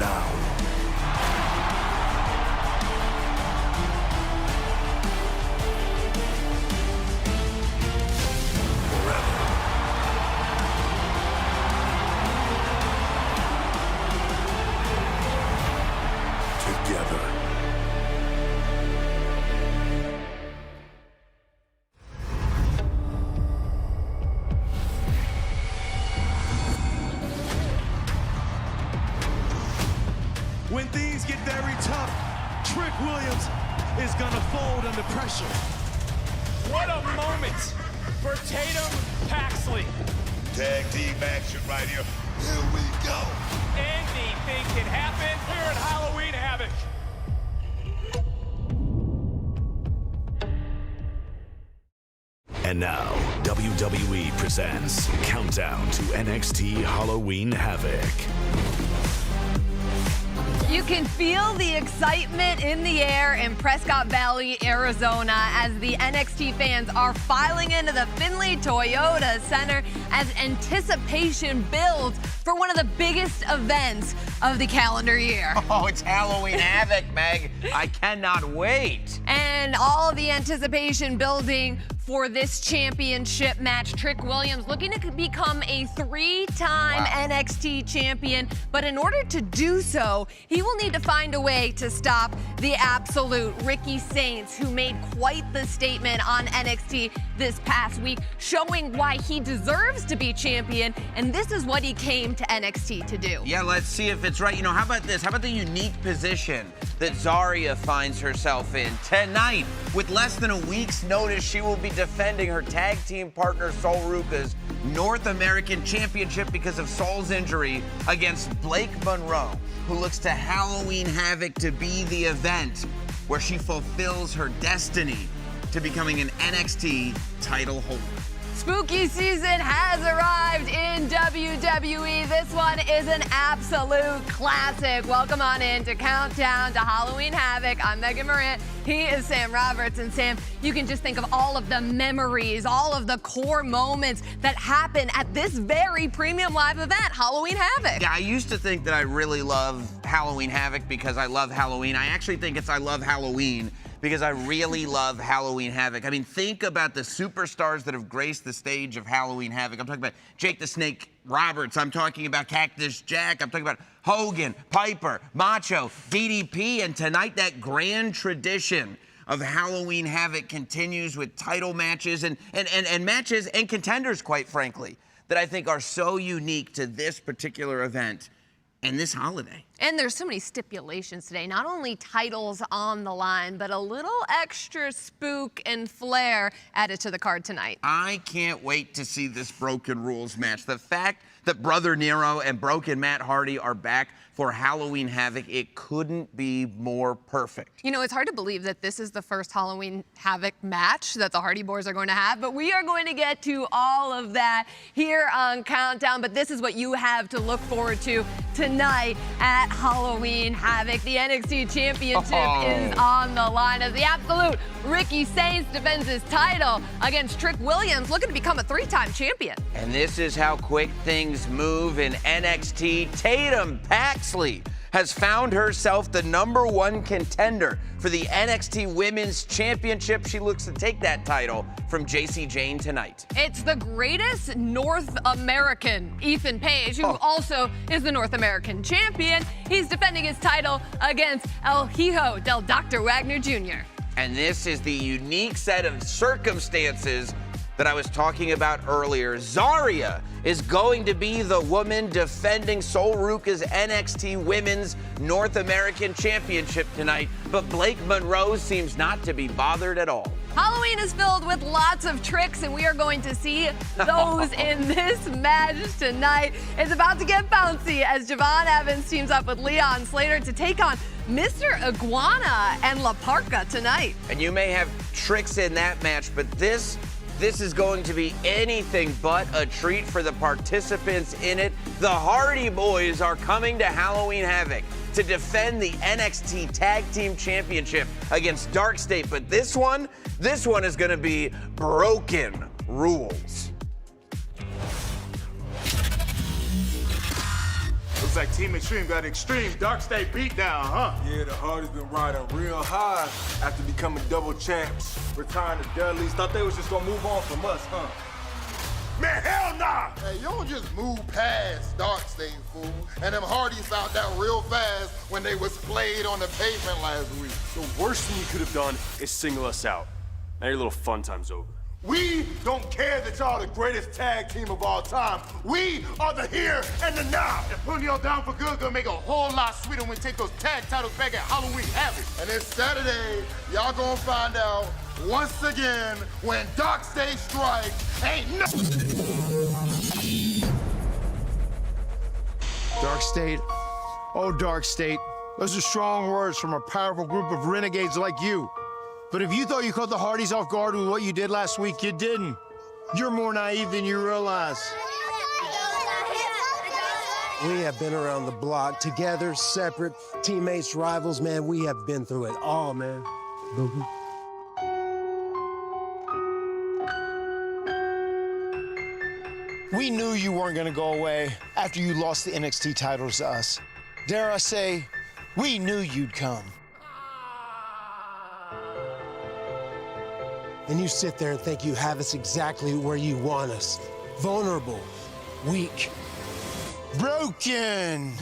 now. Together. When things get very tough, Trick Williams is gonna fold under pressure. What a moment for Tatum Paxley. Tag team action right here. Here we go. Anything can happen here at Halloween Havoc. And now, WWE presents Countdown to NXT Halloween Havoc. You can feel the excitement in the air in Prescott Valley, Arizona, as the NXT fans are filing into the Findlay Toyota Center as anticipation builds for one of the biggest events of the calendar year. Oh, it's Halloween Havoc, Meg. I cannot wait. And all the anticipation building for this championship match. Trick Williams looking to become a three-time NXT champion, but in order to do so, he will need to find a way to stop the absolute Ricky Saints, who made quite the statement on NXT this past week, showing why he deserves to be champion, and this is what he came to NXT to do. Yeah, let's see if it's right. You know, how about this? How about the unique position that Zarya finds herself in tonight? With less than a week's notice, she will be defending her tag team partner Sol Ruka's North American Championship because of Sol's injury against Blake Monroe, who looks to Halloween Havoc to be the event where she fulfills her destiny to becoming an NXT title holder. Spooky season has arrived in WWE. This one is an absolute classic. Welcome on in to Countdown to Halloween Havoc. I'm Megan Morant. He is Sam Roberts. And Sam, you can just think of all of the memories, all of the core moments that happen at this very premium live event, Halloween Havoc. Yeah, I used to think that I really love Halloween Havoc because I love Halloween. I actually think it's I love Halloween because I really love Halloween Havoc. I mean, think about the superstars that have graced the stage of Halloween Havoc. I'm talking about Jake the Snake Roberts. I'm talking about Cactus Jack. I'm talking about Hogan, Piper, Macho, DDP. And tonight, that grand tradition of Halloween Havoc continues with title matches and matches and contenders, quite frankly, that I think are so unique to this particular event and this holiday. And there's so many stipulations today, not only titles on the line, but a little extra spook and flair added to the card tonight. I can't wait to see this Broken Rules match. The fact that Brother Nero and Broken Matt Hardy are back for Halloween Havoc, it couldn't be more perfect. You know, it's hard to believe that this is the first Halloween Havoc match that the Hardy Boys are going to have, but we are going to get to all of that here on Countdown. But this is what you have to look forward to tonight at Halloween Havoc. The NXT Championship is on the line as the absolute Ricky Saints defends his title against Trick Williams, looking to become a three-time champion. And this is how quick things move in NXT. Tatum Paxley has found herself the #1 contender for the NXT Women's Championship. She looks to take that title from Jacy Jayne tonight. It's the greatest North American, Ethan Page, who also is the North American champion. He's defending his title against El Hijo del Dr. Wagner Jr. And this is the unique set of circumstances that I was talking about earlier. Zarya is going to be the woman defending Sol Ruka's NXT Women's North American Championship tonight, but Blake Monroe seems not to be bothered at all. Halloween is filled with lots of tricks, and we are going to see those in this match tonight. It's about to get bouncy as Javon Evans teams up with Leon Slater to take on Mr. Iguana and La Parka tonight. And you may have tricks in that match, but this is going to be anything but a treat for the participants in it. The Hardy Boys are coming to Halloween Havoc to defend the NXT Tag Team Championship against Dark State, but this one is going to be Broken Rules. Looks like Team Extreme got extreme Dark State beatdown, huh? Yeah, the Hardys been riding real high after becoming double champs. Retiring the Dudleys. Thought they was just gonna move on from us, huh? Man, hell nah! Hey, you don't just move past Dark State, fool. And them Hardys found out real fast when they was played on the pavement last week. The worst thing you could have done is single us out. Now your little fun time's over. We don't care that y'all the greatest tag team of all time. We are the here and the now. And putting y'all down for good gonna make a whole lot sweeter when we take those tag titles back at Halloween Havoc. And this Saturday, y'all gonna find out once again when Dark State strikes, ain't no... Dark State, oh Dark State, those are strong words from a powerful group of renegades like you. But if you thought you caught the Hardys off guard with what you did last week, you didn't. You're more naive than you realize. We have been around the block together, separate, teammates, rivals, man. We have been through it all, man. We knew you weren't gonna go away after you lost the NXT titles to us. Dare I say, we knew you'd come. And you sit there and think you have us exactly where you want us. Vulnerable, weak, Broken!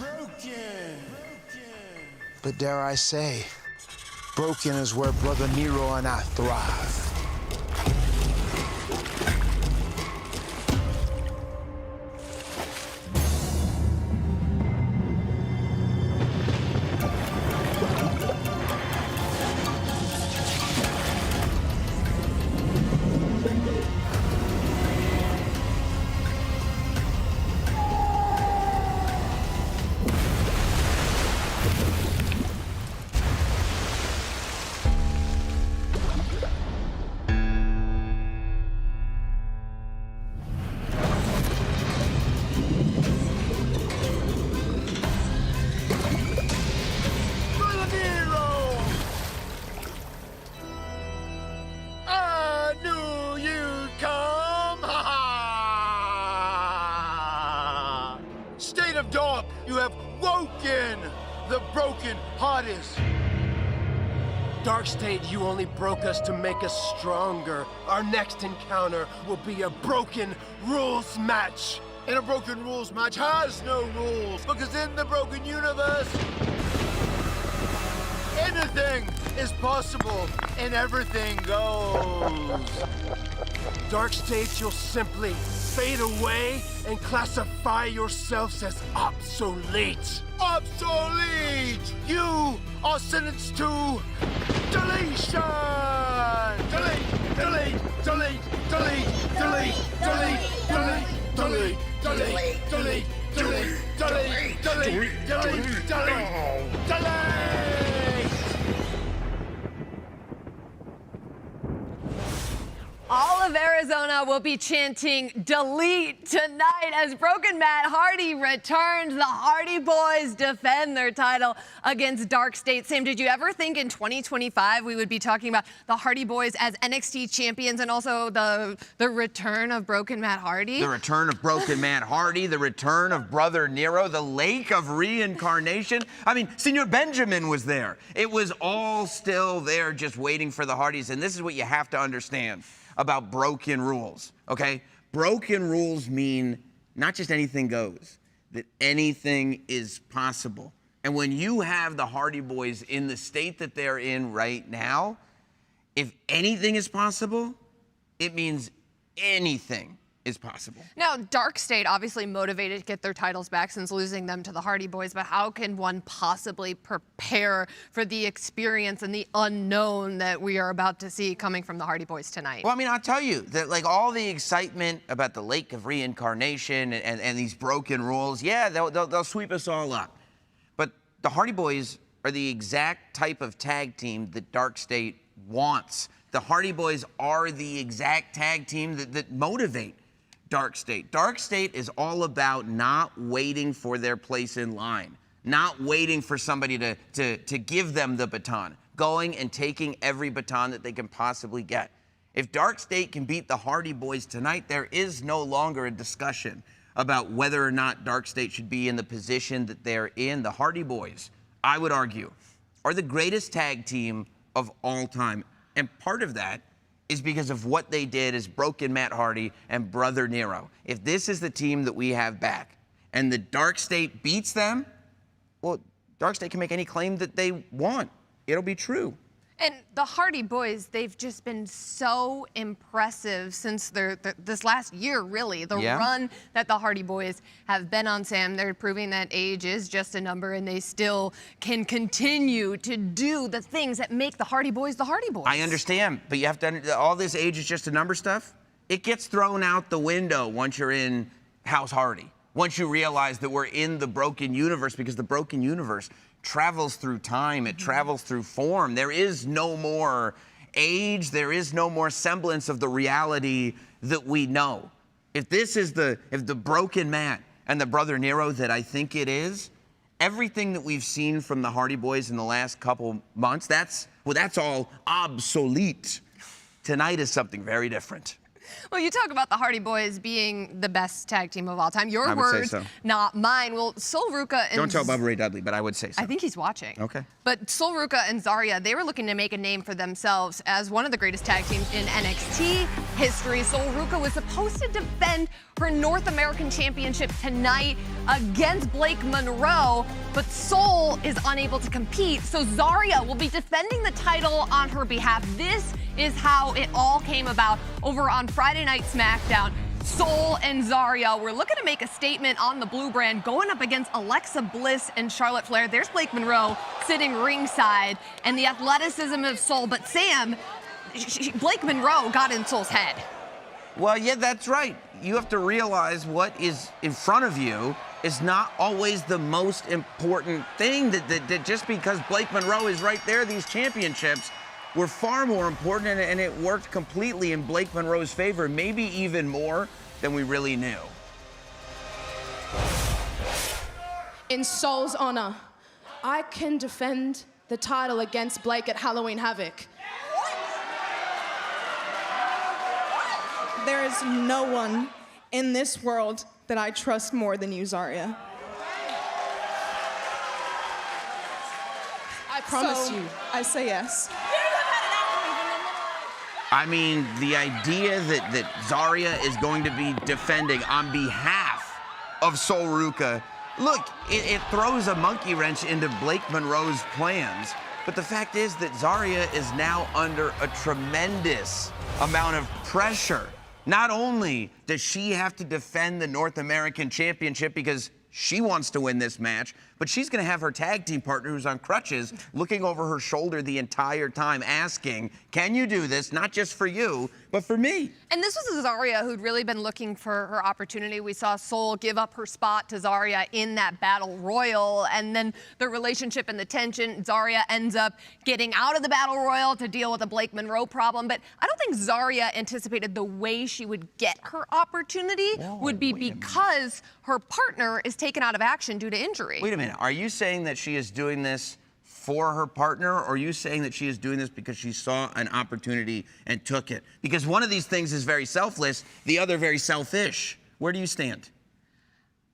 But dare I say, broken is where Brother Nero and I thrive. Dog, you have woken the broken Hardys. Dark State, you only broke us to make us stronger. Our next encounter will be a broken rules match. And a broken rules match has no rules, because in the broken universe, anything is possible and everything goes. Dark State, you'll simply fade away and classify yourselves as obsolete. Obsolete! You are sentenced to deletion! Delete, delete, delete, delete, delete, delete, delete, delete, delete, delete, delete, delete, delete, delete, delete, delete! All of Arizona will be chanting delete tonight as Broken Matt Hardy returns. The Hardy Boys defend their title against Dark State. Sam, did you ever think in 2025 we would be talking about the Hardy Boys as NXT champions and also the return of Broken Matt Hardy? The return of Broken Matt Hardy, the return of Brother Nero, the Lake of Reincarnation. I mean, Senor Benjamin was there. It was all still there just waiting for the Hardys. And this is what you have to understand about broken rules, okay? Broken rules mean not just anything goes, that anything is possible. And when you have the Hardy Boys in the state that they're in right now, if anything is possible, it means anything is possible. Now, Dark State obviously motivated to get their titles back since losing them to the Hardy Boys, but how can one possibly prepare for the experience and the unknown that we are about to see coming from the Hardy Boys tonight? Well, I mean, I'll tell you that, like, all the excitement about the Lake of Reincarnation and these broken rules, yeah, they'll sweep us all up. But the Hardy Boys are the exact type of tag team that Dark State wants. The Hardy Boys are the exact tag team that motivate Dark State. Dark State is all about not waiting for their place in line, not waiting for somebody to give them the baton, going and taking every baton that they can possibly get. If Dark State can beat the Hardy Boys tonight, there is no longer a discussion about whether or not Dark State should be in the position that they're in. The Hardy Boys, I would argue, are the greatest tag team of all time. And part of that is because of what they did as Broken Matt Hardy and Brother Nero. If this is the team that we have back and the Dark State beats them, well, Dark State can make any claim that they want. It'll be true. And the Hardy Boys, they've just been so impressive since this last year, really. The run that the Hardy Boys have been on, Sam, they're proving that age is just a number and they still can continue to do the things that make the Hardy Boys the Hardy Boys. I understand, but you have to, all this age is just a number stuff, it gets thrown out the window once you're in House Hardy. Once you realize that we're in the broken universe, because the broken universe travels through time, it travels through form. There is no more age, there is no more semblance of the reality that we know. If this is the Broken Matt and the Brother Nero that I think it is, everything that we've seen from the Hardy Boys in the last couple months, that's all obsolete. Tonight is something very different. Well, you talk about the Hardy Boys being the best tag team of all time. Your I would words, say so. not mine. Well, Sol Ruca and... Don't tell Bubba Ray Dudley, but I would say so. I think he's watching. Okay. But Sol Ruca and Zarya, they were looking to make a name for themselves as one of the greatest tag teams in NXT history. Sol Ruca was supposed to defend her North American Championship tonight against Blake Monroe, but Sol is unable to compete, so Zarya will be defending the title on her behalf. This is how it all came about over on Friday Night SmackDown. Sol and Zarya were looking to make a statement on the blue brand, going up against Alexa Bliss and Charlotte Flair. There's Blake Monroe sitting ringside, and the athleticism of Sol. But Sam, Blake Monroe got in Sol's head. Well, yeah, that's right. You have to realize what is in front of you is not always the most important thing. That just because Blake Monroe is right there, these championships were far more important, and it worked completely in Blake Monroe's favor, maybe even more than we really knew. In Sol's honor, I can defend the title against Blake at Halloween Havoc. There is no one in this world that I trust more than you, Zarya. I promise you. I say yes. I mean, the idea that Zarya is going to be defending on behalf of Sol Ruca, look, it throws a monkey wrench into Blake Monroe's plans. But the fact is that Zarya is now under a tremendous amount of pressure. Not only does she have to defend the North American Championship because she wants to win this match, but she's going to have her tag team partner who's on crutches looking over her shoulder the entire time asking, can you do this, not just for you, but for me? And this was Zarya who'd really been looking for her opportunity. We saw Sol give up her spot to Zarya in that battle royal, and then the relationship and the tension, Zarya ends up getting out of the battle royal to deal with a Blake Monroe problem. But I don't think Zarya anticipated the way she would get her opportunity would be because her partner is taken out of action due to injury. Wait a minute. Are you saying that she is doing this for her partner, or are you saying that she is doing this because she saw an opportunity and took it? Because one of these things is very selfless, the other very selfish. Where do you stand?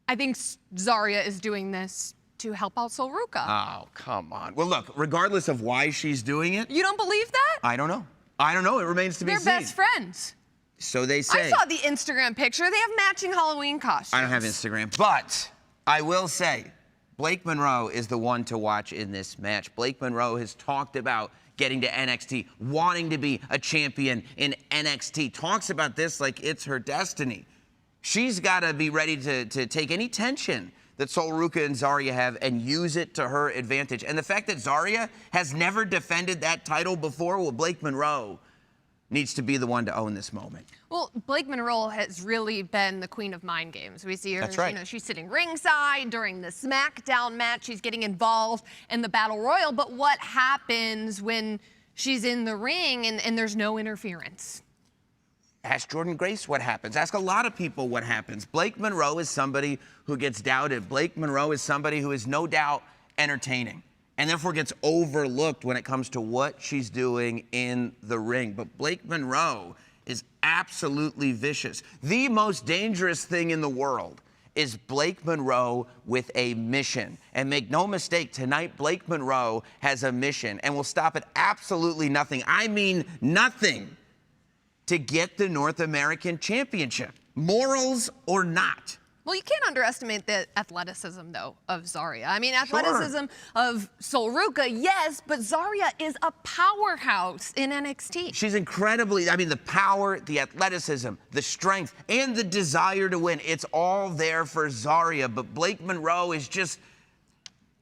I think Zarya is doing this to help out Sol Ruca. Oh, come on. Well, look, regardless of why she's doing it... You don't believe that? I don't know. I don't know. It remains to be seen. They're best friends. So they say. I saw the Instagram picture. They have matching Halloween costumes. I don't have Instagram, but I will say, Blake Monroe is the one to watch in this match. Blake Monroe has talked about getting to NXT, wanting to be a champion in NXT, talks about this like it's her destiny. She's got to be ready to take any tension that Sol Ruca and Zarya have and use it to her advantage. And the fact that Zarya has never defended that title before, well, Blake Monroe needs to be the one to own this moment. Well, Blake Monroe has really been the queen of mind games. We see her, That's right. You know, she's sitting ringside during the SmackDown match. She's getting involved in the Battle Royal. But what happens when she's in the ring and there's no interference? Ask Jordan Grace what happens. Ask a lot of people what happens. Blake Monroe is somebody who gets doubted. Blake Monroe is somebody who is no doubt entertaining, and therefore gets overlooked when it comes to what she's doing in the ring. But Blake Monroe is absolutely vicious. The most dangerous thing in the world is Blake Monroe with a mission. And make no mistake, tonight Blake Monroe has a mission and will stop at absolutely nothing. I mean nothing to get the North American Championship, morals or not. Well, you can't underestimate the athleticism, though, of Zarya. I mean, athleticism of Solruka, yes, but Zarya is a powerhouse in NXT. She's incredibly, I mean, the power, the athleticism, the strength, and the desire to win. It's all there for Zarya, but Blake Monroe is just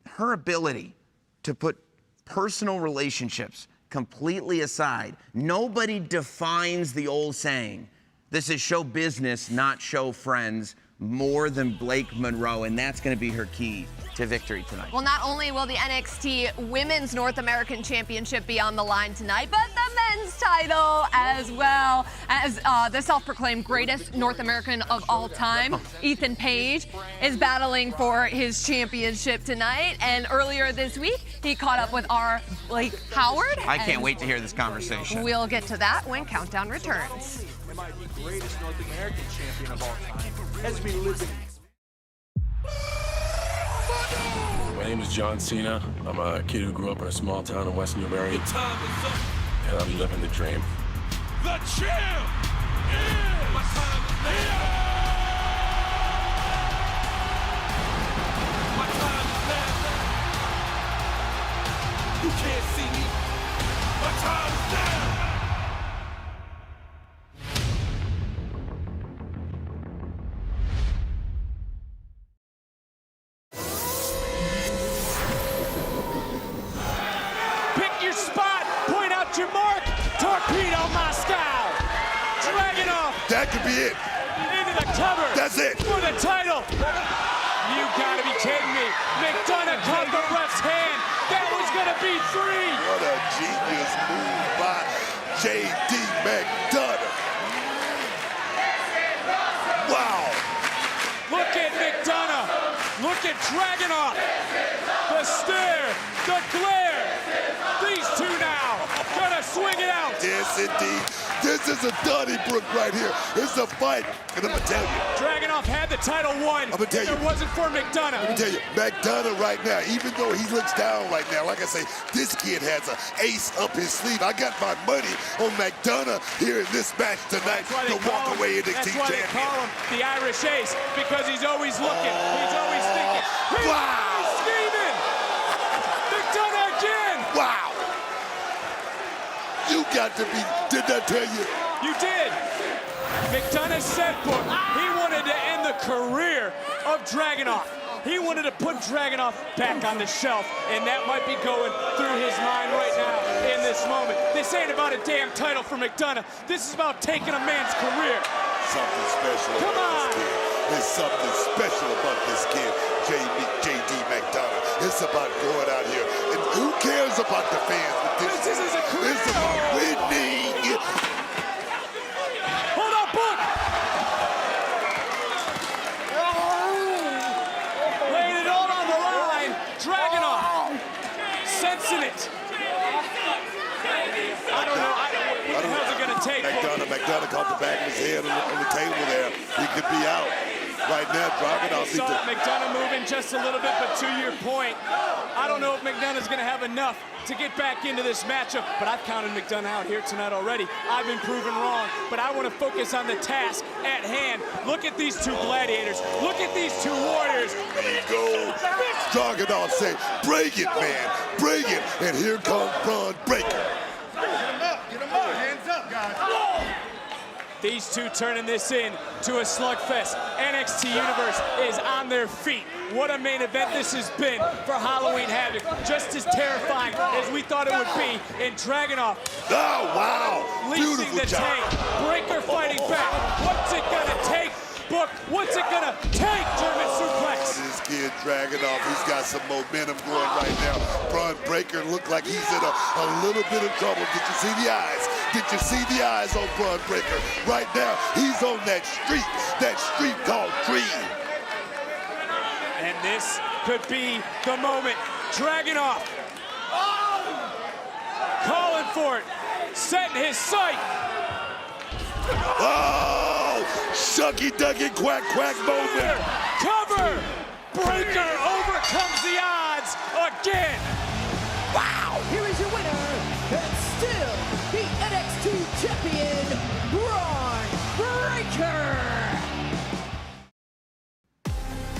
her ability to put personal relationships completely aside. Nobody defines the old saying, this is show business, not show friends, more than Blake Monroe, and that's going to be her key to victory tonight. Well, not only will the NXT Women's North American Championship be on the line tonight, but the men's title as well, as the self-proclaimed greatest North American of all time, Ethan Page, is battling for his championship tonight. And earlier this week, he caught up with our Blake Howard. I can't wait to hear this conversation. We'll get to that when Countdown returns. It might be greatest North American champion of all time. Has been living. My name is John Cena. I'm a kid who grew up in a small town in West Newbury. And I'm living the dream. The champ is my time is now. My time is now. You can't see me. My time is now. Your mark, torpedo my style. Dragunov. That could be it. Into the cover. That's it. For the title. You gotta be kidding me. McDonough caught the ref's hand. That was gonna be 3. What a genius move by J.D. McDonough. Wow. Look at McDonough. Look at Dragunov. The stare, the glare. These two now gonna swing it out. Yes, indeed. This is a Donnybrook right here. It's a fight. And I'm gonna tell you. Dragunov had the title won. I'm gonna tell you. If it wasn't for McDonough. Let me tell you, McDonough right now, even though he looks down right now, like I say, this kid has an ace up his sleeve. I got my money on McDonough here in this match tonight to walk away NXT champion. That's why they call him the Irish Ace, because he's always looking. He's always thinking. He's always scheming. McDonough again. Wow. You got to be, did I tell you? You did. McDonough said, book, he wanted to end the career of Dragunov. He wanted to put Dragunov back on the shelf, and that might be going through his mind right now in this moment. This ain't about a damn title for McDonough. This is about taking a man's career. Something special Come about on. this kid. There's something special about this kid, J.D. McDonough. It's about going out here, and who cares about the fans? This is a career. It's about winning. Hold on, Book. Laying it all on the line. Dragunov. Sensing it. I don't know. What the hell's it going to take? McDonough caught the back of his head on the table there. He could be out. Right now, Dragunov Saw McDonough moving just a little bit, but to your point, I don't know if McDonough's going to have enough to get back into this matchup, but I've counted McDonough out here tonight already. I've been proven wrong, but I want to focus on the task at hand. Look at these two gladiators. Look at these two warriors. There you go. Dragunov say, bring it, man. Bring it. And here comes Bron Breakker. Get him up. Get him up. Hands up, guys. These two turning this in to a slugfest. NXT Universe is on their feet. What a main event this has been for Halloween Havoc. Just as terrifying as we thought it would be. And Dragunov. Oh, wow. Leasing the tank. Breakker fighting back. What's it going to take, Book? What's it going to take, German suplex? This kid Dragunov, he's got some momentum going right now. Bron Breakker looked like he's in a little bit of trouble. Did you see the eyes? Did you see the eyes on Bron Breakker? Right now, he's on that street called Dream. And this could be the moment. Dragunov calling for it, setting his sight. Oh, Shucky Ducky Quack Quack moment. Cover! Breaker overcomes the odds again. Wow! Here is your winner, and still the NXT champion, Bron Breakker.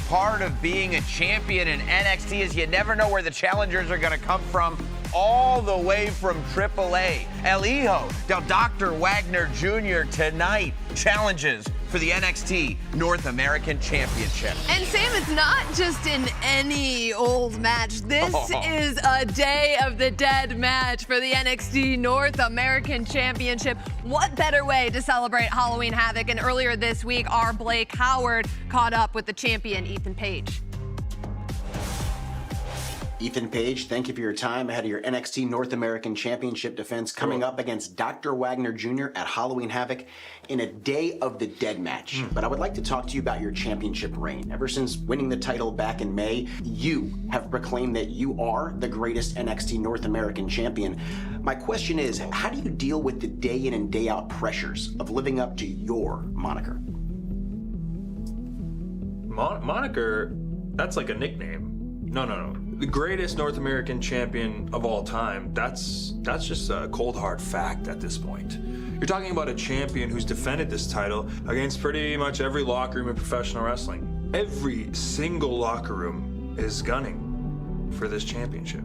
Part of being a champion in NXT is you never know where the challengers are going to come from, all the way from AAA. El Hijo del Dr. Wagner Jr. tonight challenges for the NXT North American Championship. And Sam, it's not just in any old match. This is a Day of the Dead match for the NXT North American Championship. What better way to celebrate Halloween Havoc? And earlier this week, our Blake Howard caught up with the champion, Ethan Page. Ethan Page, thank you for your time ahead of your NXT North American Championship defense coming up against Dr. Wagner Jr. at Halloween Havoc in a Day of the Dead match. But I would like to talk to you about your championship reign. Ever since winning the title back in May, you have proclaimed that you are the greatest NXT North American champion. My question is, how do you deal with the day in and day out pressures of living up to your moniker? Moniker, that's like a nickname. No. The greatest North American champion of all time, that's just a cold hard fact at this point. You're talking about a champion who's defended this title against pretty much every locker room in professional wrestling. Every single locker room is gunning for this championship.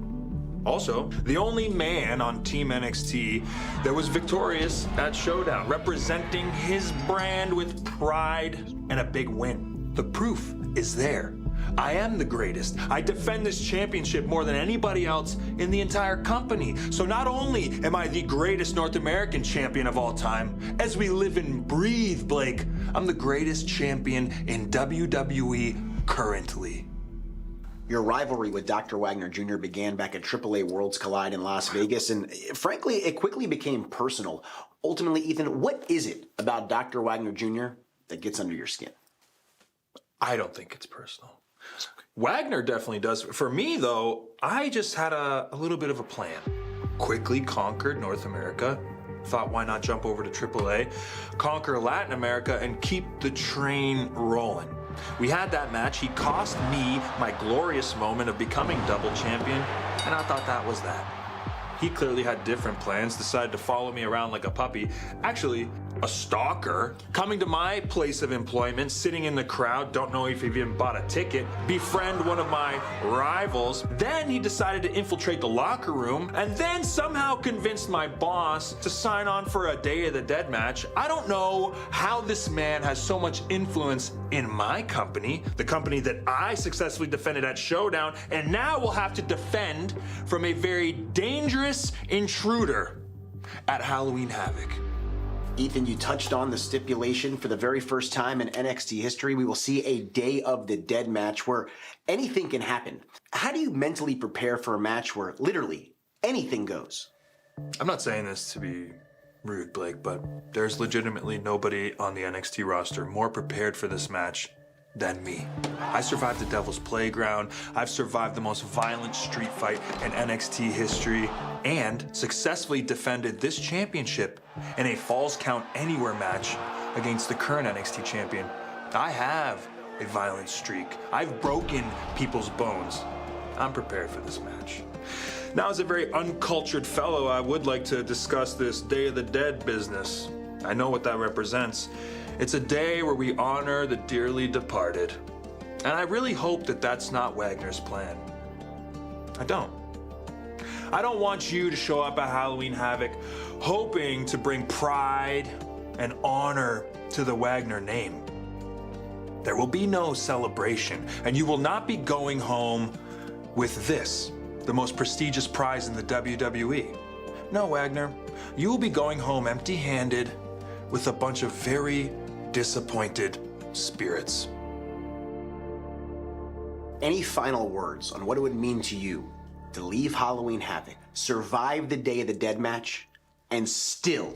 Also, the only man on Team NXT that was victorious at Showdown, representing his brand with pride and a big win. The proof is there. I am the greatest. I defend this championship more than anybody else in the entire company. So not only am I the greatest North American champion of all time, as we live and breathe, Blake, I'm the greatest champion in WWE currently. Your rivalry with Dr. Wagner Jr. began back at AAA Worlds Collide in Las Vegas, and frankly, it quickly became personal. Ultimately, Ethan, what is it about Dr. Wagner Jr. that gets under your skin? I don't think it's personal. Wagner definitely does. For me, though, I just had a little bit of a plan. Quickly conquered North America. Thought, why not jump over to AAA, conquer Latin America, and keep the train rolling. We had that match. He cost me my glorious moment of becoming double champion, and I thought that was that. He clearly had different plans, decided to follow me around like a puppy. Actually, a stalker, coming to my place of employment, sitting in the crowd, don't know if he even bought a ticket, befriend one of my rivals. Then he decided to infiltrate the locker room, and then somehow convinced my boss to sign on for a Day of the Dead match. I don't know how this man has so much influence in my company, the company that I successfully defended at Showdown, and now will have to defend from a very dangerous intruder at Halloween Havoc. Ethan, you touched on the stipulation. For the very first time in NXT history, we will see a Day of the Dead match where anything can happen. How do you mentally prepare for a match where literally anything goes? I'm not saying this to be rude, Blake, but there's legitimately nobody on the NXT roster more prepared for this match than me. I survived the Devil's Playground, I've survived the most violent street fight in NXT history, and successfully defended this championship in a Falls Count Anywhere match against the current NXT champion. I have a violent streak. I've broken people's bones. I'm prepared for this match. Now, as a very uncultured fellow, I would like to discuss this Day of the Dead business. I know what that represents. It's a day where we honor the dearly departed. And I really hope that that's not Wagner's plan. I don't. I don't want you to show up at Halloween Havoc hoping to bring pride and honor to the Wagner name. There will be no celebration, and you will not be going home with this, the most prestigious prize in the WWE. No, Wagner, you will be going home empty-handed with a bunch of very disappointed spirits. Any final words on what it would mean to you to leave Halloween Havoc, survive the Day of the Dead match, and still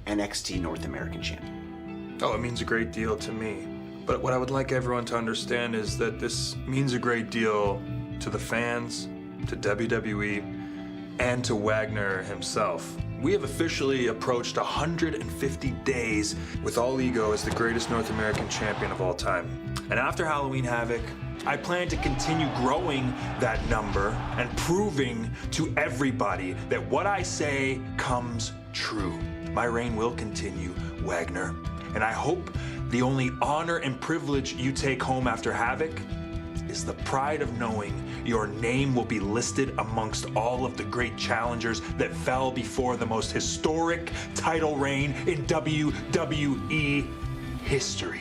NXT North American champion? Oh, it means a great deal to me. But what I would like everyone to understand is that this means a great deal to the fans, to WWE, and to Wagner himself. We have officially approached 150 days with All Ego as the greatest North American champion of all time. And after Halloween Havoc, I plan to continue growing that number and proving to everybody that what I say comes true. My reign will continue, Wagner. And I hope the only honor and privilege you take home after Havoc is the pride of knowing your name will be listed amongst all of the great challengers that fell before the most historic title reign in WWE history.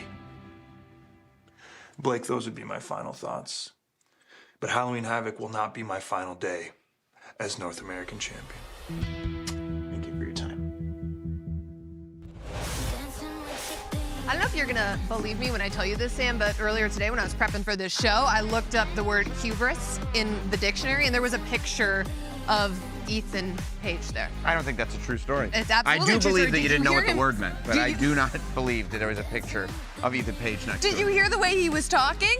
Blake, those would be my final thoughts. But Halloween Havoc will not be my final day as North American champion. Thank you for your time. I don't know if you're gonna believe me when I tell you this, Sam, but earlier today when I was prepping for this show, I looked up the word hubris in the dictionary, and there was a picture of Ethan Page there. I don't think that's a true story. It's absolutely I do true. believe that you didn't know what the him? word meant, but I do not believe that there was a picture of Ethan Page next to Did it. you hear the way he was talking?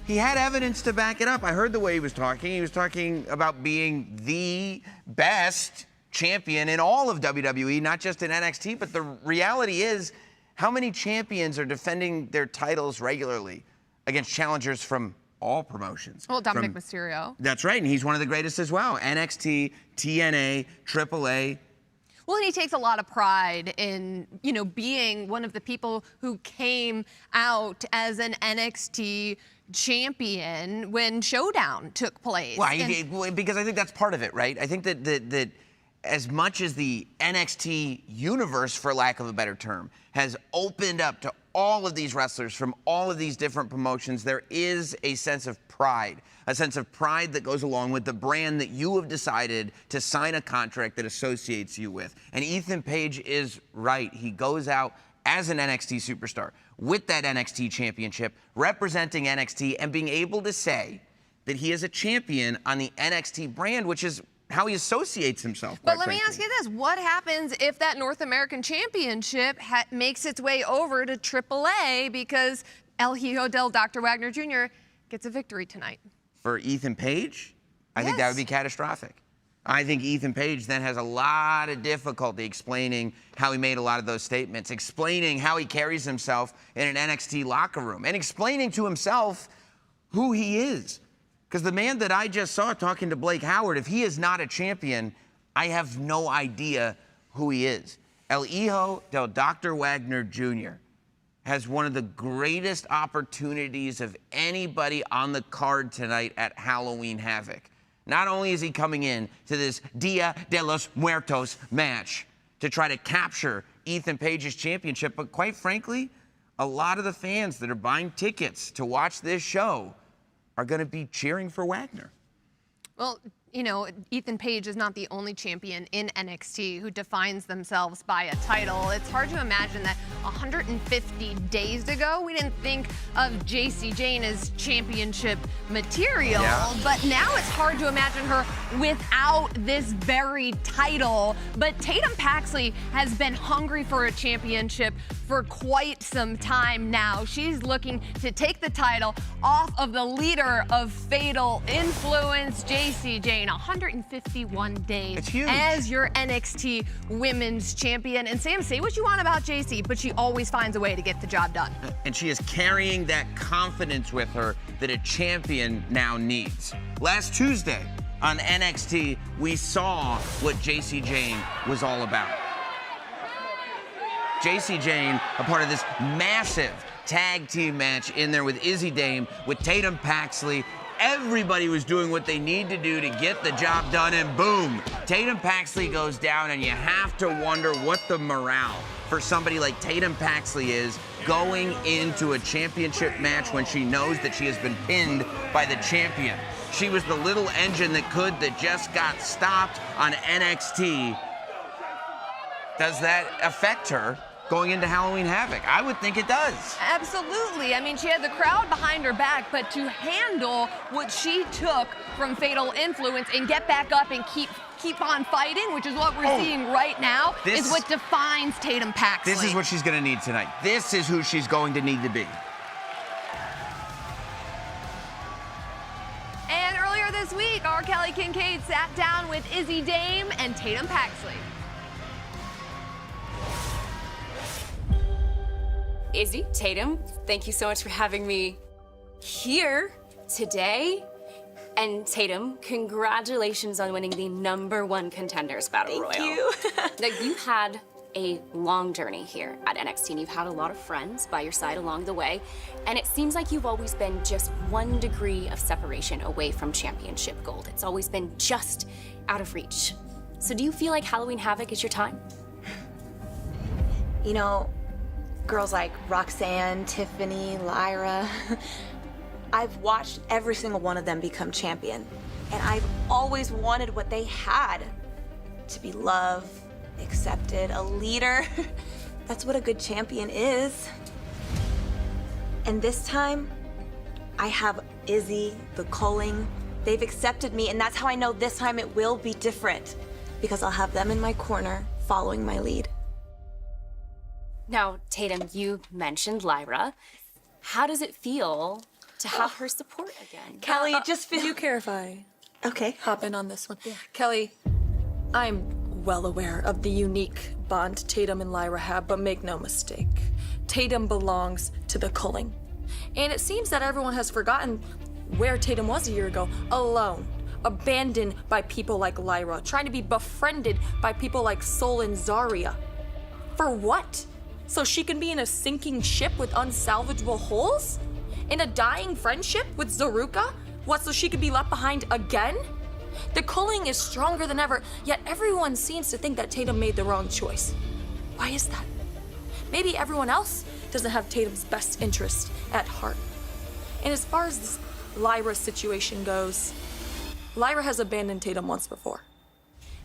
He had evidence to back it up. I heard the way he was talking. He was talking about being the best champion in all of WWE, not just in NXT, but the reality is, how many champions are defending their titles regularly against challengers from all promotions? Well, Dominic Mysterio. That's right, and he's one of the greatest as well. NXT, TNA, AAA. Well, and he takes a lot of pride in, you know, being one of the people who came out as an NXT champion when Showdown took place. Well, because I think that's part of it, right? I think that as much as the NXT universe, for lack of a better term, has opened up to all of these wrestlers from all of these different promotions, there is a sense of pride that goes along with the brand that you have decided to sign a contract that associates you with. And Ethan Page is right. He goes out as an NXT superstar with that NXT championship, representing NXT and being able to say that he is a champion on the NXT brand, which is how he associates himself. But let me ask you this. What happens if that North American Championship makes its way over to AAA because El Hijo del Dr. Wagner Jr. gets a victory tonight? For Ethan Page, I think that would be catastrophic. I think Ethan Page then has a lot of difficulty explaining how he made a lot of those statements, explaining how he carries himself in an NXT locker room, and explaining to himself who he is. Because the man that I just saw talking to Blake Howard, if he is not a champion, I have no idea who he is. El Hijo del Dr. Wagner Jr. has one of the greatest opportunities of anybody on the card tonight at Halloween Havoc. Not only is he coming in to this Dia de los Muertos match to try to capture Ethan Page's championship, but quite frankly, a lot of the fans that are buying tickets to watch this show are going to be cheering for Wagner. Well, you know, Ethan Page is not the only champion in NXT who defines themselves by a title. It's hard to imagine that 150 days ago, we didn't think of JC Jane as championship material, but now it's hard to imagine her without this very title. But Tatum Paxley has been hungry for a championship for quite some time now. She's looking to take the title off of the leader of Fatal Influence, JC Jane. 151 days as your NXT Women's Champion. And Sam, say what you want about JC, but she always finds a way to get the job done. And she is carrying that confidence with her that a champion now needs. Last Tuesday on NXT, we saw what JC Jane was all about. JC Jane, a part of this massive tag team match in there with Izzy Dame, with Tatum Paxley. Everybody was doing what they need to do to get the job done, and boom, Tatum Paxley goes down, and you have to wonder what the morale for somebody like Tatum Paxley is going into a championship match when she knows that she has been pinned by the champion. She was the little engine that just got stopped on NXT. Does that affect her going into Halloween Havoc? I would think it does. Absolutely. I mean, she had the crowd behind her back, but to handle what she took from Fatal Influence and get back up and keep on fighting, which is what we're seeing right now, is what defines Tatum Paxley. This is what she's going to need tonight. This is who she's going to need to be. And earlier this week, week, our Kelly Kincaid sat down with Izzy Dame and Tatum Paxley. Izzy, Tatum, thank you so much for having me here today. And Tatum, congratulations on winning the #1 Contenders Battle Royal. Thank you. Now, you had a long journey here at NXT, and you've had a lot of friends by your side along the way, and it seems like you've always been just 1 degree of separation away from championship gold. It's always been just out of reach. So do you feel like Halloween Havoc is your time? You know, girls like Roxanne, Tiffany, Lyra, I've watched every single one of them become champion, and I've always wanted what they had, to be loved, accepted, a leader. That's what a good champion is. And this time, I have Izzy, the Culling. They've accepted me, and that's how I know this time it will be different, because I'll have them in my corner, following my lead. Now, Tatum, you mentioned Lyra. How does it feel to have her support again? Kelly, it just feels... Do you care if I hop in on this one? Yeah. Kelly, I'm well aware of the unique bond Tatum and Lyra have, but make no mistake, Tatum belongs to the Culling. And it seems that everyone has forgotten where Tatum was a year ago, alone, abandoned by people like Lyra, trying to be befriended by people like Sol and Zarya. For what? So she can be in a sinking ship with unsalvageable holes? In a dying friendship with Zaruka? What, so she could be left behind again? The Culling is stronger than ever, yet everyone seems to think that Tatum made the wrong choice. Why is that? Maybe everyone else doesn't have Tatum's best interest at heart. And as far as this Lyra situation goes, Lyra has abandoned Tatum once before,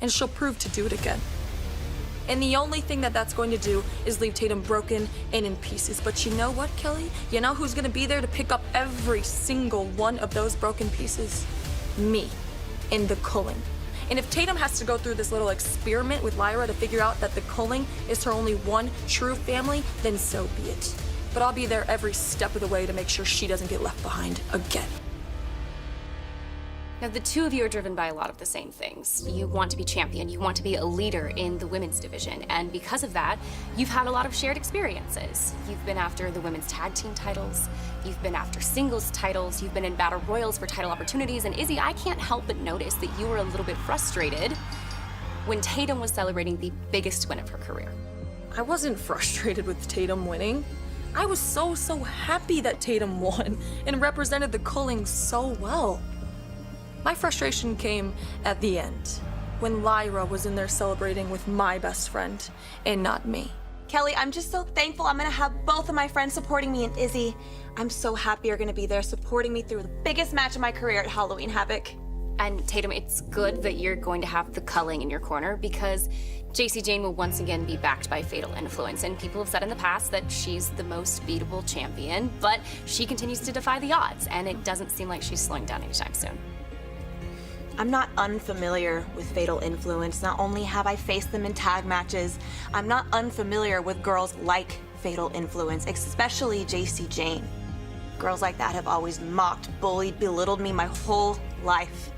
and she'll prove to do it again. And the only thing that that's going to do is leave Tatum broken and in pieces. But you know what, Kelly? You know who's gonna be there to pick up every single one of those broken pieces? Me, in the Culling. And if Tatum has to go through this little experiment with Lyra to figure out that the Culling is her only one true family, then so be it. But I'll be there every step of the way to make sure she doesn't get left behind again. Now, the two of you are driven by a lot of the same things. You want to be champion, you want to be a leader in the women's division, and because of that, you've had a lot of shared experiences. You've been after the women's tag team titles, you've been after singles titles, you've been in battle royals for title opportunities, and Izzy, I can't help but notice that you were a little bit frustrated when Tatum was celebrating the biggest win of her career. I wasn't frustrated with Tatum winning. I was so happy that Tatum won and represented the Culling so well. My frustration came at the end, when Lyra was in there celebrating with my best friend, and not me. Kelly, I'm just so thankful I'm gonna have both of my friends supporting me, and Izzy, I'm so happy you're gonna be there supporting me through the biggest match of my career at Halloween Havoc. And Tatum, it's good that you're going to have the Culling in your corner, because Jacy Jayne will once again be backed by Fatal Influence, and people have said in the past that she's the most beatable champion, but she continues to defy the odds, and it doesn't seem like she's slowing down anytime soon. I'm not unfamiliar with Fatal Influence. Not only have I faced them in tag matches, I'm not unfamiliar with girls like Fatal Influence, especially Jacy Jayne. Girls like that have always mocked, bullied, belittled me my whole life.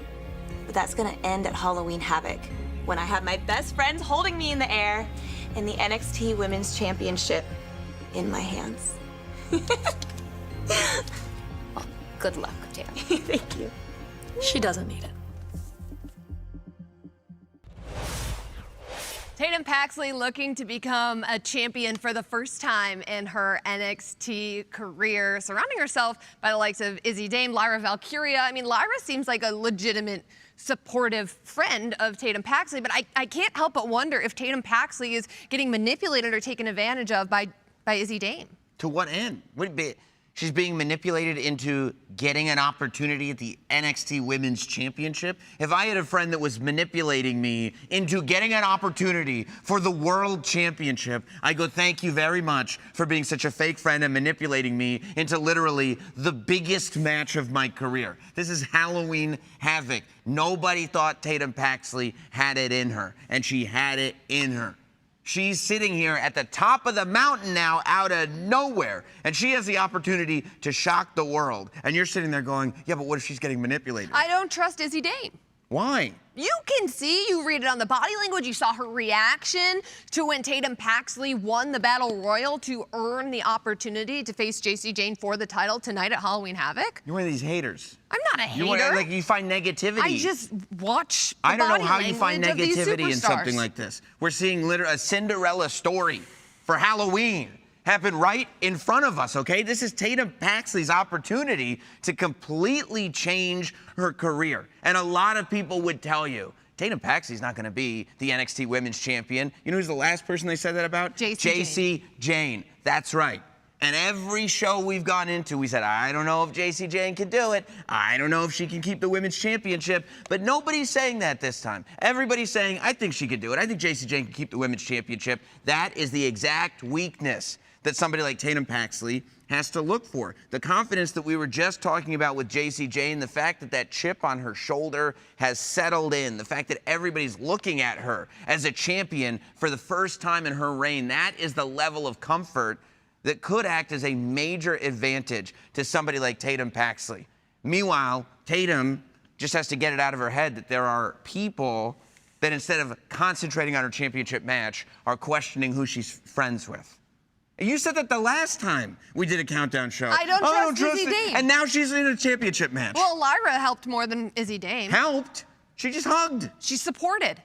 But that's gonna end at Halloween Havoc, when I have my best friends holding me in the air and the NXT Women's Championship in my hands. Well, good luck, Tatum. Thank you. She doesn't need it. Tatum Paxley looking to become a champion for the first time in her NXT career, surrounding herself by the likes of Izzy Dame, Lyra Valkyria. I mean, Lyra seems like a legitimate supportive friend of Tatum Paxley, but I can't help but wonder if Tatum Paxley is getting manipulated or taken advantage of by Izzy Dame. To what end? She's being manipulated into getting an opportunity at the NXT Women's Championship? If I had a friend that was manipulating me into getting an opportunity for the World Championship, I'd go, thank you very much for being such a fake friend and manipulating me into literally the biggest match of my career. This is Halloween Havoc. Nobody thought Tatum Paxley had it in her, and she had it in her. She's sitting here at the top of the mountain now, out of nowhere, and she has the opportunity to shock the world. And you're sitting there going, yeah, but what if she's getting manipulated? I don't trust Izzy Dane. Why? You can see, you read it on the body language, you saw her reaction to when Tatum Paxley won the Battle Royal to earn the opportunity to face Jacy Jayne for the title tonight at Halloween Havoc. You're one of these haters. I'm not a hater. You find negativity. I just watch the I don't know body how you find language of these negativity in something superstars. like this. We're seeing literally a Cinderella story for Halloween happen right in front of us, okay? This is Tatum Paxley's opportunity to completely change her career. And a lot of people would tell you, Tatum Paxley's not gonna be the NXT Women's Champion. You know who's the last person they said that about? Jacy Jayne. That's right. And every show we've gone into, we said, I don't know if Jacy Jayne can do it. I don't know if she can keep the Women's Championship. But nobody's saying that this time. Everybody's saying, I think she could do it. I think Jacy Jayne can keep the Women's Championship. That is the exact weakness that somebody like Tatum Paxley has to look for. The confidence that we were just talking about with Jacy Jayne, the fact that that chip on her shoulder has settled in, the fact that everybody's looking at her as a champion for the first time in her reign, that is the level of comfort that could act as a major advantage to somebody like Tatum Paxley. Meanwhile, Tatum just has to get it out of her head that there are people that instead of concentrating on her championship match are questioning who she's friends with. You said that the last time we did a countdown show. I don't trust Izzy Dane. And now she's in a championship match. Well, Lyra helped more than Izzy Dane. Helped? She just hugged. She supported.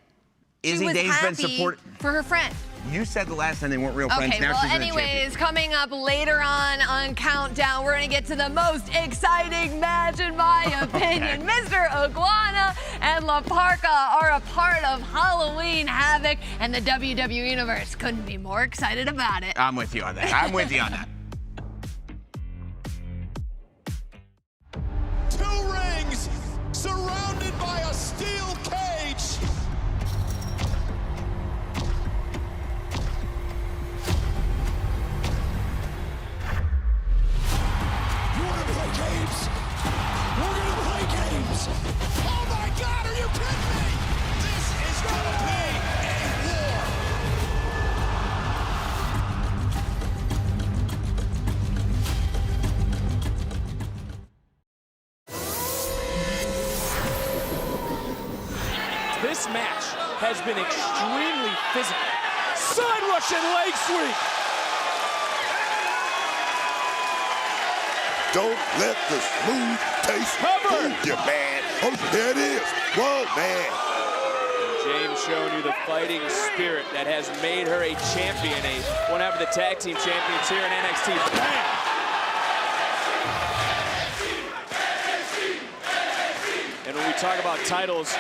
Izzy she was Dane's been happy supported for her friend. You said the last time they weren't real friends. Okay, Now well, she's in a anyways, championship. coming up later on Countdown, we're going to get to the most exciting match, in my opinion. Mr. Iguana and La Parka are a part of Halloween Havoc, and the WWE Universe couldn't be more excited about it. I'm with you on that. I'm with you on that. 2 rings surrounded by a steel cage. You want to play games? We're going to play games. Oh my God, are you kidding me? This is going to be a war. This match has been extremely physical. Side rush and leg sweep. Don't let the smooth taste fool you, man. Oh, there it is. Whoa, man. James showing you the fighting spirit that has made her a champion, one half of the tag team champions here in NXT. Bam! And when we talk about titles,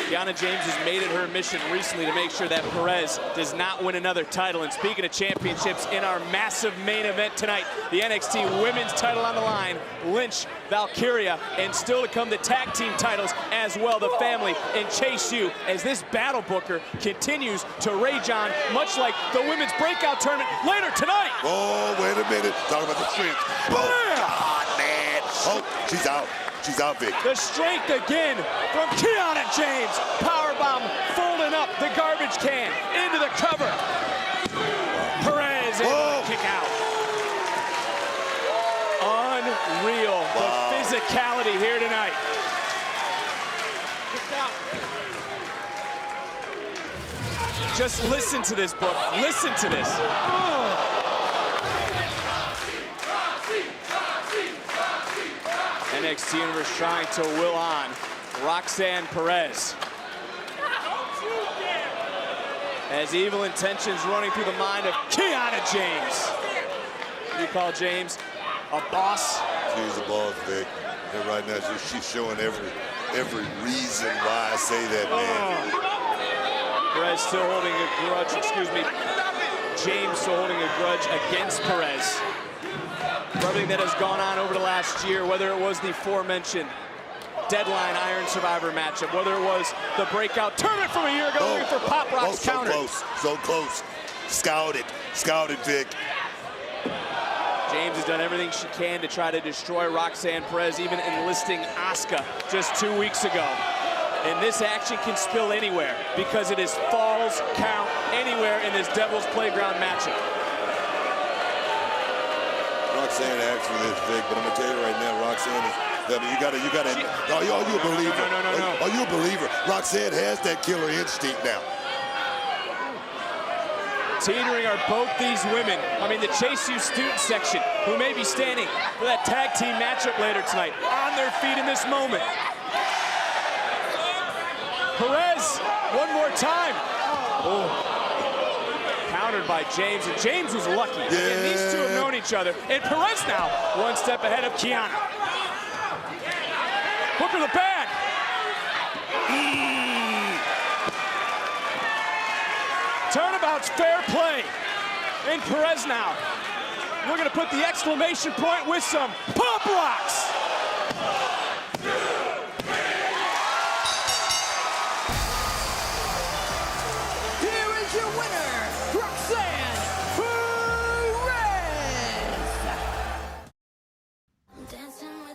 Kiana James has made it her mission recently to make sure that Perez does not win another title. And speaking of championships, in our massive main event tonight, the NXT Women's title on the line, Lynch, Valkyria, and still to come the tag team titles as well, the family and Chase U, as this battle booker continues to rage on, much like the Women's Breakout Tournament later tonight. Oh, wait a minute. Talking about the strength. Oh, God, man. Oh, she's out. She's out, Vic. The strength again from Kiana James. Powerbomb folding up the garbage can into the cover. Perez able to kick out. Unreal. The physicality here tonight. Just listen to this, book. Listen to this. NXT Universe trying to will on Roxanne Perez. As evil intentions running through the mind of Kiana James. You call James a boss? She's a boss, Vic. And right now, she's showing every reason why I say that, man. Perez still holding a grudge, excuse me. James still holding a grudge against Perez. For everything that has gone on over the last year, whether it was the aforementioned Deadline Iron Survivor matchup, whether it was the Breakout Tournament from a year ago, looking for Pop Rock's counter. So close. Scouted, Vic. James has done everything she can to try to destroy Roxanne Perez, even enlisting Asuka just 2 weeks ago. And this action can spill anywhere because it is Falls Count Anywhere in this Devil's Playground matchup. Roxanne asked for this, Vic, but I'm gonna tell you right now, Roxanne is. I mean, you gotta. Are you a believer? No. Are you a believer? Roxanne has that killer instinct now. Teetering are both these women. I mean, the Chase U student section, who may be standing for that tag team matchup later tonight, on their feet in this moment. Perez, one more time. Oh. Countered by James, and James was lucky. Yeah. And these two have known each other. And Perez now one step ahead of Kiana. Hook to the bag. Turnabout's fair play. And Perez now looking to put the exclamation point with some pop blocks. Here is your winner, Roxanne Perez.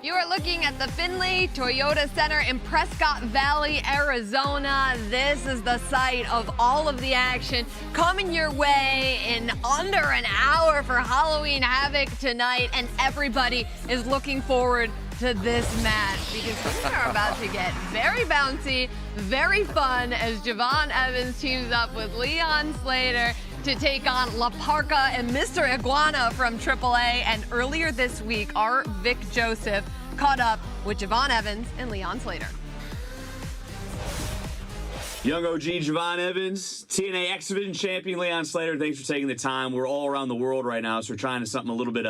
You are looking at the Findlay Toyota Center in Prescott Valley, Arizona. This is the site of all of the action coming your way in under an hour for Halloween Havoc tonight, and everybody is looking forward to this match because we are about to get very bouncy, very fun as Javon Evans teams up with Leon Slater to take on La Parka and Mr. Iguana from AAA. And earlier this week, our Vic Joseph caught up with Javon Evans and Leon Slater. Young OG Javon Evans, TNA X Division champion Leon Slater, thanks for taking the time. We're all around the world right now, so we're trying something a little bit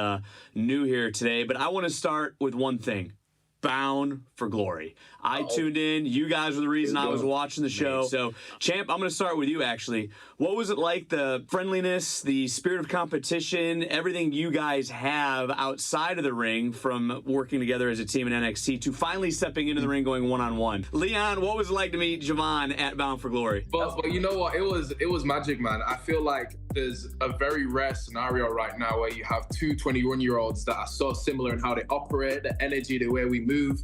new here today. But I want to start with one thing. Bound for Glory. I tuned in. You guys were the reason I was watching the show. So, Champ, I'm going to start with you, actually. What was it like, the friendliness, the spirit of competition, everything you guys have outside of the ring from working together as a team in NXT to finally stepping into the ring going one-on-one? Leon, what was it like to meet Javon at Bound for Glory? But you know what? It was magic, man. I feel like there's a very rare scenario right now where you have two 21-year-olds that are so similar in how they operate, the energy, the way we move.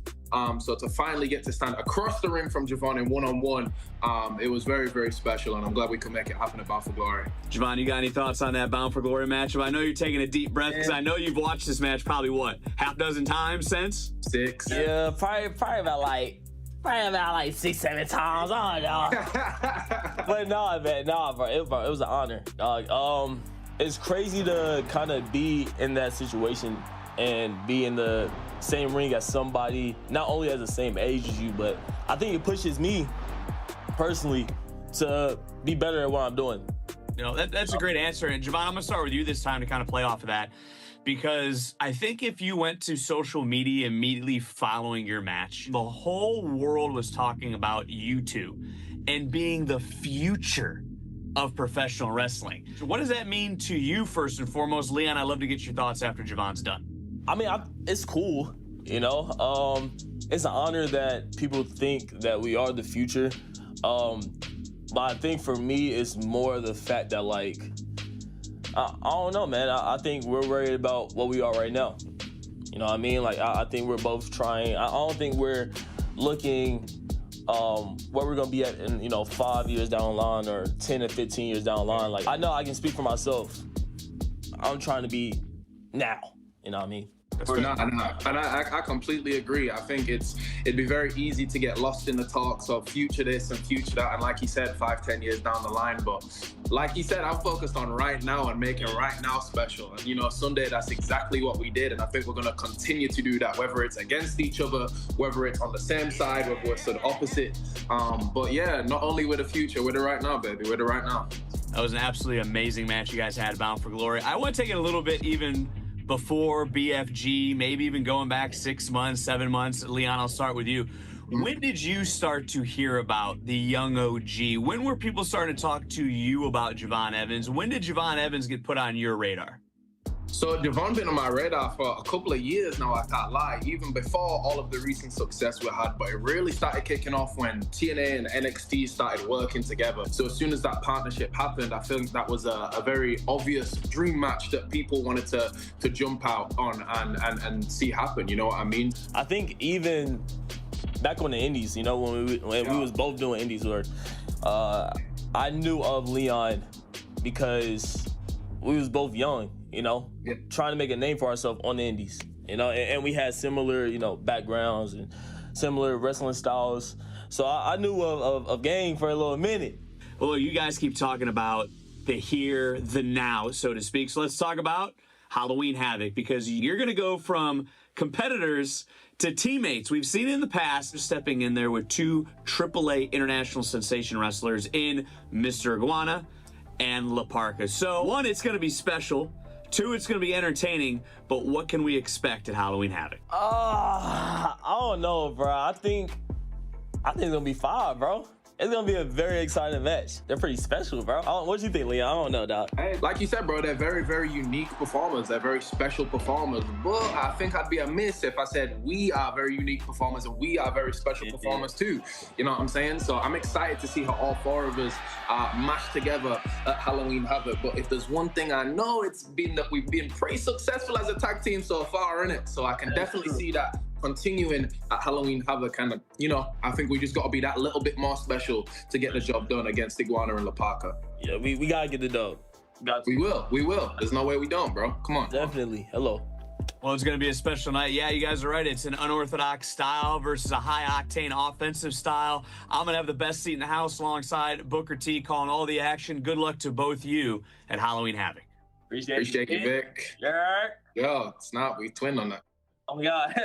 So to finally get to stand across the ring from Javon in one-on-one, it was very, very special, and I'm glad we could make it happen at Bound for Glory. Javon, you got any thoughts on that Bound for Glory matchup? I know you're taking a deep breath because I know you've watched this match probably, what, half dozen times since? 6. Yeah, probably about like 6-7 times. I don't know. But no, man, bro, it was an honor, dog. It's crazy to kind of be in that situation and be in the same ring as somebody not only has the same age as you, but I think it pushes me personally to be better at what I'm doing. You know, that's a great answer. And Javon, I'm gonna start with you this time to kind of play off of that, because I think if you went to social media immediately following your match, the whole world was talking about you two and being the future of professional wrestling. So what does that mean to you, first and foremost? Leon, I'd love to get your thoughts after Javon's done. I mean, it's cool, you know. It's an honor that people think that we are the future. But I think for me, it's more the fact that, like, I don't know, man. I think we're worried about what we are right now. You know what I mean? Like, I think we're both trying. I don't think we're looking where we're gonna be at in 5 years down the line or 10 or 15 years down the line. Like, I know I can speak for myself. I'm trying to be now. You know what I mean? And I completely agree. I think it'd be very easy to get lost in the talks of future this and future that, and like he said, 5-10 years down the line. But like he said, I'm focused on right now and making right now special. And Sunday, that's exactly what we did, and I think we're gonna continue to do that, whether it's against each other, whether it's on the same side, whether it's the opposite. But yeah, not only with the future, we're the right now, baby. We're the right now. That was an absolutely amazing match you guys had, Bound for Glory. I want to take it a little bit even before BFG, maybe even going back 6 months, 7 months. Leon, I'll start with you. When did you start to hear about the young OG? When were people starting to talk to you about Javon Evans? When did Javon Evans get put on your radar? So Javon been on my radar for a couple of years now, I can't lie, even before all of the recent success we had, but it really started kicking off when TNA and NXT started working together. So as soon as that partnership happened, I think that was a very obvious dream match that people wanted to jump out on and see happen, you know what I mean? I think even back on the indies, you know, when we was both doing indies work, I knew of Leon because we was both young, you know, trying to make a name for ourselves on the indies, you know, and we had similar, you know, backgrounds and similar wrestling styles. So I knew of Gang for a little minute. Well, you guys keep talking about the here, the now, so to speak. So let's talk about Halloween Havoc, because you're going to go from competitors to teammates. We've seen it in the past, stepping in there with two AAA international sensation wrestlers in Mr. Iguana and La Parka. So, one, it's going to be special. Two, it's going to be entertaining. But what can we expect at Halloween Havoc? I don't know, bro. I think it's going to be fire, bro. It's going to be a very exciting match. They're pretty special, bro. What do you think, Leon? I don't know, dog. Hey, like you said, bro, they're very, very unique performers. They're very special performers. But I think I'd be amiss if I said we are very unique performers and we are very special performers too. You know what I'm saying? So I'm excited to see how all four of us mash together at Halloween Havoc. But if there's one thing I know, it's been that we've been pretty successful as a tag team so far, innit? So I can definitely see that continuing at Halloween Havoc, and you know, I think we just got to be that little bit more special to get the job done against Iguana and La Parka. Yeah, we gotta get the dub. We will. There's no way we don't, bro. Come on. Definitely. Hello. Well, it's going to be a special night. Yeah, you guys are right. It's an unorthodox style versus a high-octane offensive style. I'm going to have the best seat in the house alongside Booker T calling all the action. Good luck to both you at Halloween Havoc. Appreciate you, Vic. Yeah. Yo, it's not. We twin on that. Oh, my God.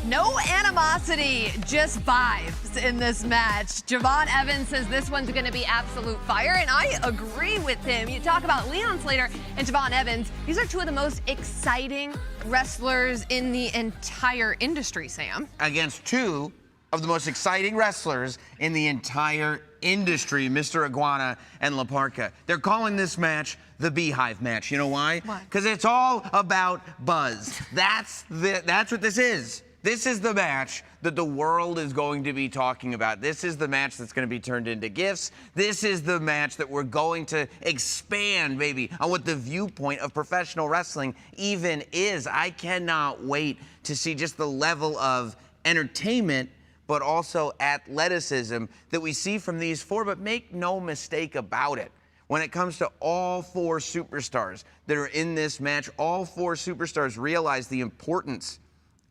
No animosity, just vibes in this match. Javon Evans says this one's going to be absolute fire, and I agree with him. You talk about Leon Slater and Javon Evans. These are two of the most exciting wrestlers in the entire industry, Sam. Against two of the most exciting wrestlers in the entire industry, Mr. Iguana and La Parka. They're calling this match the Beehive match. You know why? Why? Because it's all about buzz. That's what this is. This is the match that the world is going to be talking about. This is the match that's going to be turned into gifts. This is the match that we're going to expand, maybe, on what the viewpoint of professional wrestling even is. I cannot wait to see just the level of entertainment, but also athleticism that we see from these four. But make no mistake about it. When it comes to all four superstars that are in this match, all four superstars realize the importance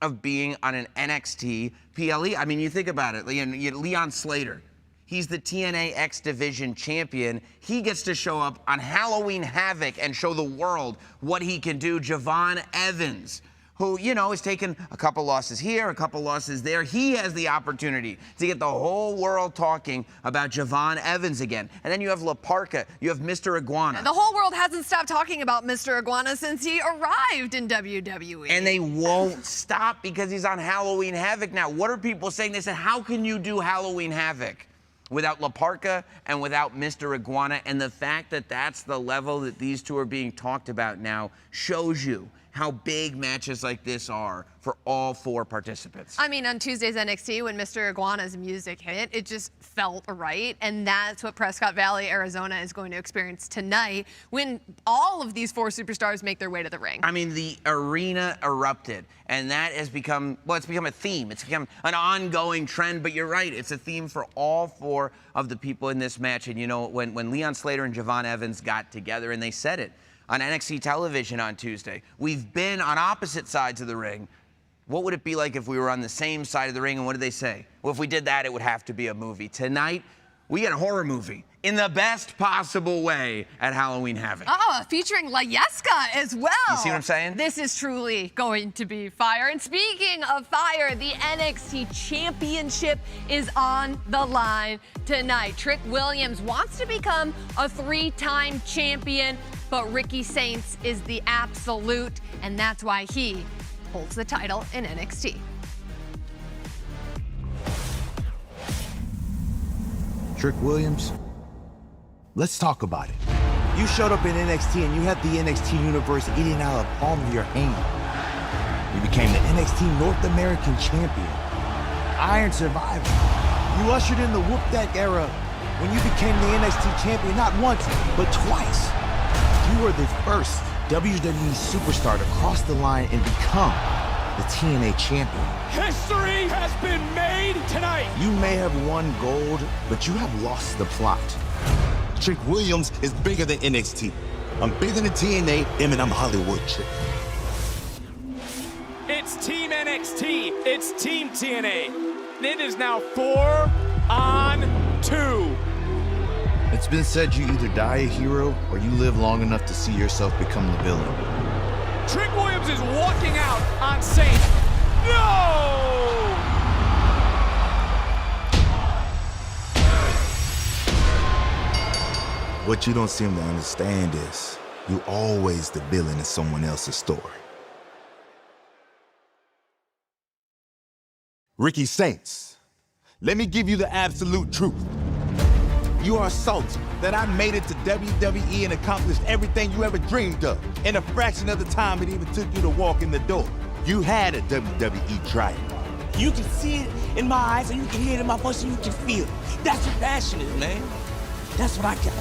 of being on an NXT PLE. I mean, you think about it, Leon Slater, he's the TNA X Division champion. He gets to show up on Halloween Havoc and show the world what he can do. Javon Evans, who, you know, has taken a couple losses here, a couple losses there. He has the opportunity to get the whole world talking about Javon Evans again. And then you have La Parka, you have Mr. Iguana. The whole world hasn't stopped talking about Mr. Iguana since he arrived in WWE. And they won't stop because he's on Halloween Havoc now. What are people saying? They said, how can you do Halloween Havoc without La Parka and without Mr. Iguana? And the fact that that's the level that these two are being talked about now shows you how big matches like this are for all four participants. I mean, on Tuesday's NXT, when Mr. Iguana's music hit, it just felt right. And that's what Prescott Valley, Arizona is going to experience tonight when all of these four superstars make their way to the ring. I mean, the arena erupted, and that has become, well, it's become a theme. It's become an ongoing trend, but you're right. It's a theme for all four of the people in this match. And, you know, when Leon Slater and Javon Evans got together, and they said it on NXT television on Tuesday, we've been on opposite sides of the ring. What would it be like if we were on the same side of the ring? And what did they say? Well, if we did that, it would have to be a movie. Tonight, we get a horror movie in the best possible way at Halloween Havoc. Oh, featuring La Yesca as well. You see what I'm saying? This is truly going to be fire. And speaking of fire, the NXT Championship is on the line tonight. Trick Williams wants to become a 3-time champion, but Ricky Saints is the absolute, and that's why he holds the title in NXT. Trick Williams, let's talk about it. You showed up in NXT and you had the NXT universe eating out of the palm of your hand. You became the NXT North American champion, Iron Survivor. You ushered in the Whoop That era when you became the NXT champion not once, but twice. You were the first WWE superstar to cross the line and become the TNA champion. History has been made tonight. You may have won gold, but you have lost the plot. Trick Williams is bigger than NXT. I'm bigger than TNA, and I'm Hollywood Trick. It's Team NXT. It's Team TNA. It is now 4-on-2. It's been said you either die a hero or you live long enough to see yourself become the villain. Trick Williams is walking out on Saints. No! What you don't seem to understand is you're always the villain in someone else's story. Ricky Saints, let me give you the absolute truth. You are salty that I made it to WWE and accomplished everything you ever dreamed of in a fraction of the time it even took you to walk in the door. You had a WWE trial. You can see it in my eyes, and you can hear it in my voice, and you can feel it. That's what passion is, man. That's what I got.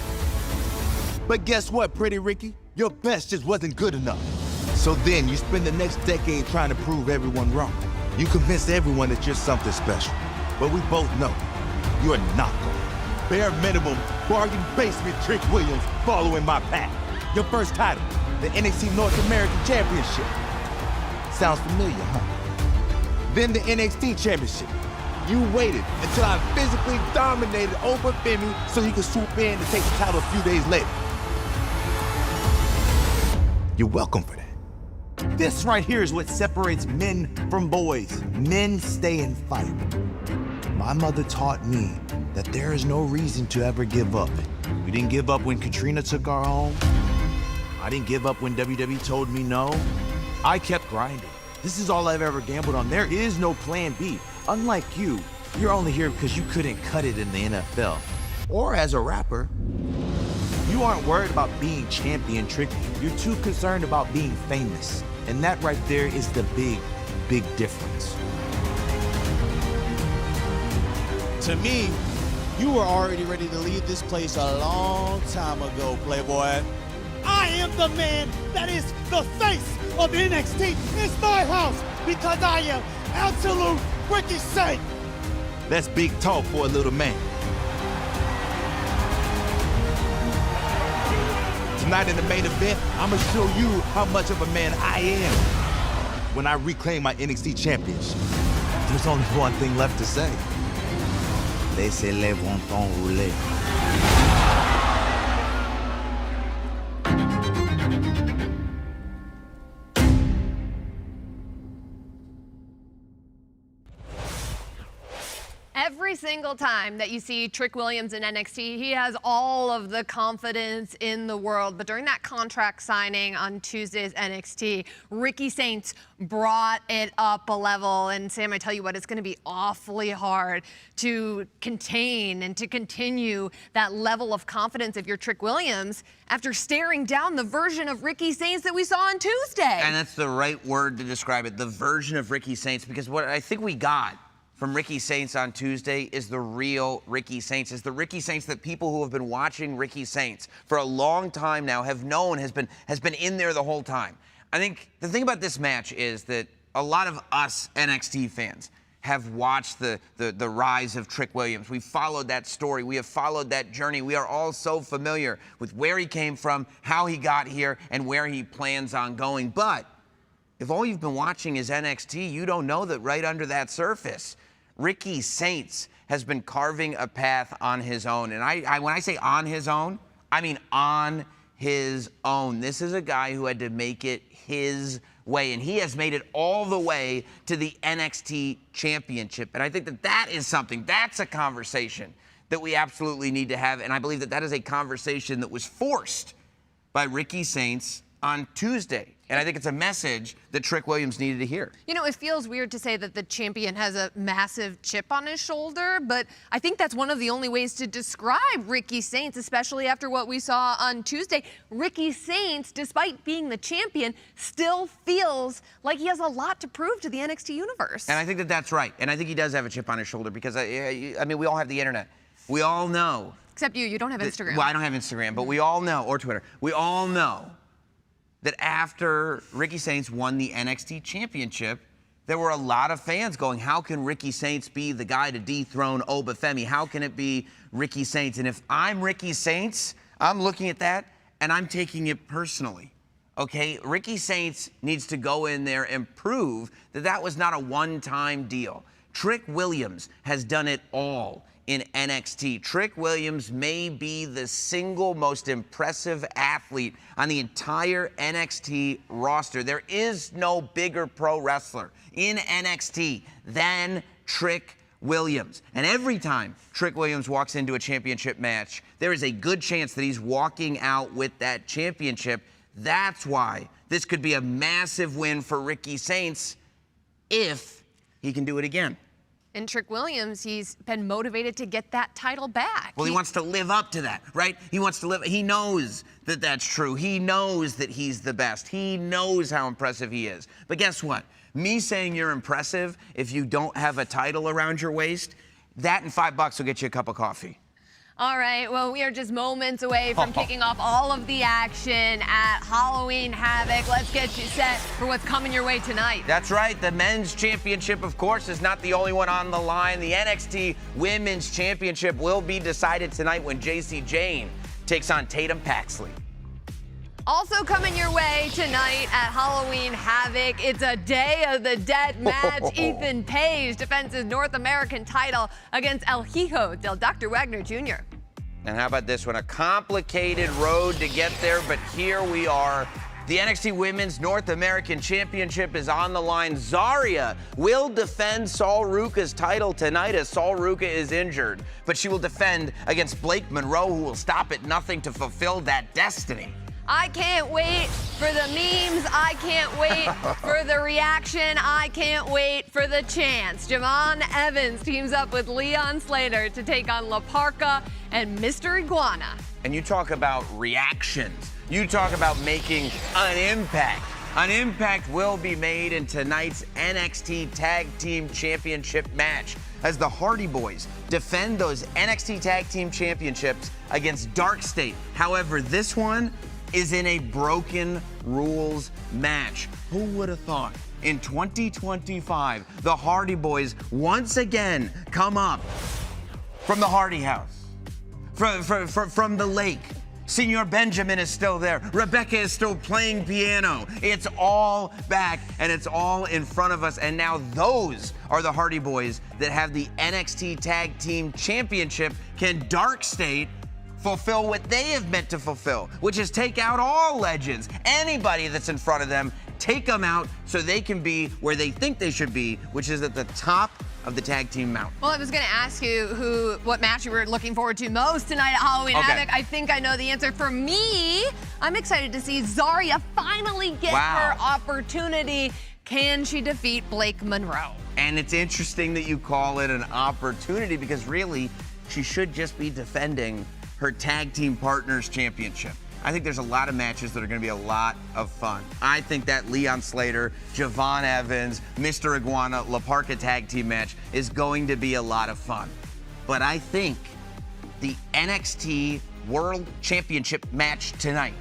But guess what, Pretty Ricky? Your best just wasn't good enough. So then you spend the next decade trying to prove everyone wrong. You convince everyone that you're something special. But we both know you are not going. Bare minimum, bargain basement Trick Williams following my path. Your first title, the NXT North American Championship. Sounds familiar, huh? Then the NXT Championship. You waited until I physically dominated over Femi so you could swoop in and take the title a few days later. You're welcome for that. This right here is what separates men from boys. Men stay and fight. My mother taught me that there is no reason to ever give up. We didn't give up when Katrina took our home. I didn't give up when WWE told me no. I kept grinding. This is all I've ever gambled on. There is no plan B. Unlike you, you're only here because you couldn't cut it in the NFL. Or as a rapper. You aren't worried about being champion, Trick. You're too concerned about being famous. And that right there is the big, big difference. To me, you were already ready to leave this place a long time ago, Playboy. I am the man that is the face of NXT. It's my house because I am absolute Ricky Saints. That's big talk for a little man. Tonight in the main event, I'm gonna show you how much of a man I am when I reclaim my NXT championship. There's only one thing left to say. Laissez-les bon temps rouler. Every single time that you see Trick Williams in NXT, he has all of the confidence in the world. But during that contract signing on Tuesday's NXT, Ricky Saints brought it up a level. And Sam, I tell you what, it's going to be awfully hard to contain and to continue that level of confidence if you're Trick Williams after staring down the version of Ricky Saints that we saw on Tuesday. And that's the right word to describe it, the version of Ricky Saints, because what I think we got from Ricky Saints on Tuesday is the real Ricky Saints, is the Ricky Saints that people who have been watching Ricky Saints for a long time now have known has been in there the whole time. I think the thing about this match is that a lot of us NXT fans have watched the rise of Trick Williams. We've followed that story. We have followed that journey. We are all so familiar with where he came from, how he got here, and where he plans on going. But if all you've been watching is NXT, you don't know that right under that surface, Ricky Saints has been carving a path on his own. And when I say on his own, I mean on his own. This is a guy who had to make it his way, and he has made it all the way to the NXT Championship. And I think that that is something, that's a conversation that we absolutely need to have. And I believe that that is a conversation that was forced by Ricky Saints on Tuesday. And I think it's a message that Trick Williams needed to hear. You know, it feels weird to say that the champion has a massive chip on his shoulder, but I think that's one of the only ways to describe Ricky Saints, especially after what we saw on Tuesday. Ricky Saints, despite being the champion, still feels like he has a lot to prove to the NXT universe. And I think that that's right. And I think he does have a chip on his shoulder because, I mean, we all have the internet. We all know. Except you don't have Instagram. Well, I don't have Instagram, but we all know, or Twitter, we all know that after Ricky Saints won the NXT Championship, there were a lot of fans going, how can Ricky Saints be the guy to dethrone Obafemi? How can it be Ricky Saints? And if I'm Ricky Saints, I'm looking at that and I'm taking it personally. Okay, Ricky Saints needs to go in there and prove that that was not a one-time deal. Trick Williams has done it all in NXT. Trick Williams may be the single most impressive athlete on the entire NXT roster. There is no bigger pro wrestler in NXT than Trick Williams. And every time Trick Williams walks into a championship match, there is a good chance that he's walking out with that championship. That's why this could be a massive win for Ricky Saints if he can do it again. And Trick Williams, he's been motivated to get that title back. Well, he wants to live up to that, right? He wants to live. He knows that that's true. He knows that he's the best. He knows how impressive he is. But guess what? Me saying you're impressive if you don't have a title around your waist, that and $5 will get you a cup of coffee. All right, well, we are just moments away from kicking off all of the action at Halloween Havoc. Let's get you set for what's coming your way tonight. That's right. The men's championship, of course, is not the only one on the line. The NXT Women's Championship will be decided tonight when Jacy Jayne takes on Tatum Paxley. Also coming your way tonight at Halloween Havoc, it's a Day of the Dead match. Ethan Page defends his North American title against El Hijo del Dr. Wagner Jr. And how about this one? A complicated road to get there, but here we are. The NXT Women's North American Championship is on the line. Zarya will defend Sol Ruka's title tonight as Sol Ruka is injured, but she will defend against Blake Monroe, who will stop at nothing to fulfill that destiny. I can't wait for the memes. I can't wait for the reaction. I can't wait for the chance. Javon Evans teams up with Leon Slater to take on La Parka and Mr. Iguana. And you talk about reactions. You talk about making an impact. An impact will be made in tonight's NXT Tag Team Championship match as the Hardy Boys defend those NXT Tag Team Championships against Dark State. However, this one is in a broken rules match. Who would have thought in 2025 the Hardy Boys once again come up from the Hardy House, from the lake? Senor Benjamin is still there. Rebecca is still playing piano. It's all back and it's all in front of us. And now those are the Hardy Boys that have the NXT Tag Team Championship. Can Dark State fulfill what they have meant to fulfill, which is take out all legends, anybody that's in front of them, take them out so they can be where they think they should be, which is at the top of the tag team mountain. Well, I was going to ask you what match you were looking forward to most tonight at Halloween Havoc. I think I know the answer. For me, I'm excited to see Zarya finally get her opportunity. Can she defeat Blake Monroe? And it's interesting that you call it an opportunity because really, she should just be defending her Tag Team Partners Championship. I think there's a lot of matches that are going to be a lot of fun. I think that Leon Slater, Javon Evans, Mr. Iguana, La Parka Tag Team match is going to be a lot of fun. But I think the NXT World Championship match tonight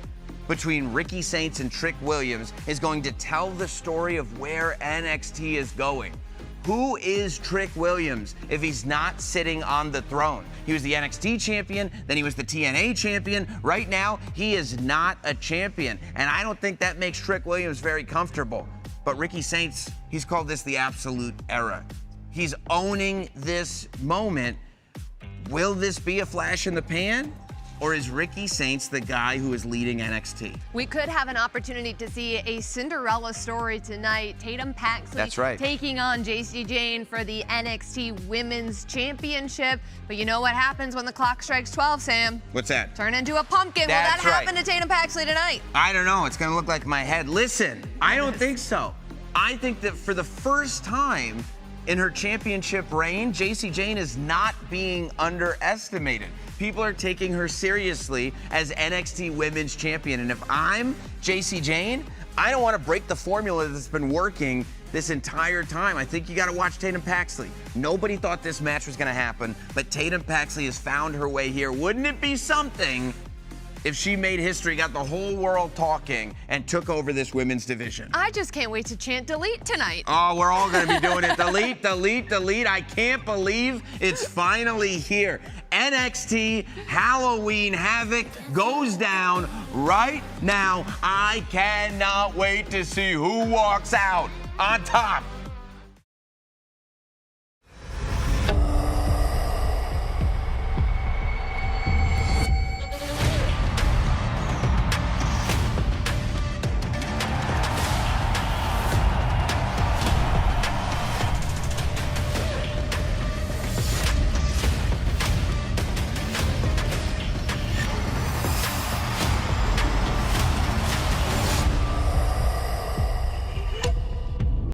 between Ricky Saints and Trick Williams is going to tell the story of where NXT is going. Who is Trick Williams if he's not sitting on the throne? He was the NXT champion, then he was the TNA champion. Right now, he is not a champion. And I don't think that makes Trick Williams very comfortable. But Ricky Saints, he's called this the absolute era. He's owning this moment. Will this be a flash in the pan? Or is Ricky Saints the guy who is leading NXT? We could have an opportunity to see a Cinderella story tonight. Tatum Paxley taking on Jacy Jayne for the NXT Women's Championship. But you know what happens when the clock strikes 12, Sam? What's that? Turn into a pumpkin. Will that happen to Tatum Paxley tonight? I don't know. It's going to look like my head. Listen, I don't think so. I think that for the first time in her championship reign, Jacy Jayne is not being underestimated. People are taking her seriously as NXT Women's Champion. And if I'm Jacy Jayne, I don't want to break the formula that's been working this entire time. I think you got to watch Tatum Paxley. Nobody thought this match was going to happen, but Tatum Paxley has found her way here. Wouldn't it be something if she made history, got the whole world talking, and took over this women's division. I just can't wait to chant delete tonight. Oh, we're all gonna be doing it. Delete, delete, delete. I can't believe it's finally here. NXT Halloween Havoc goes down right now. I cannot wait to see who walks out on top.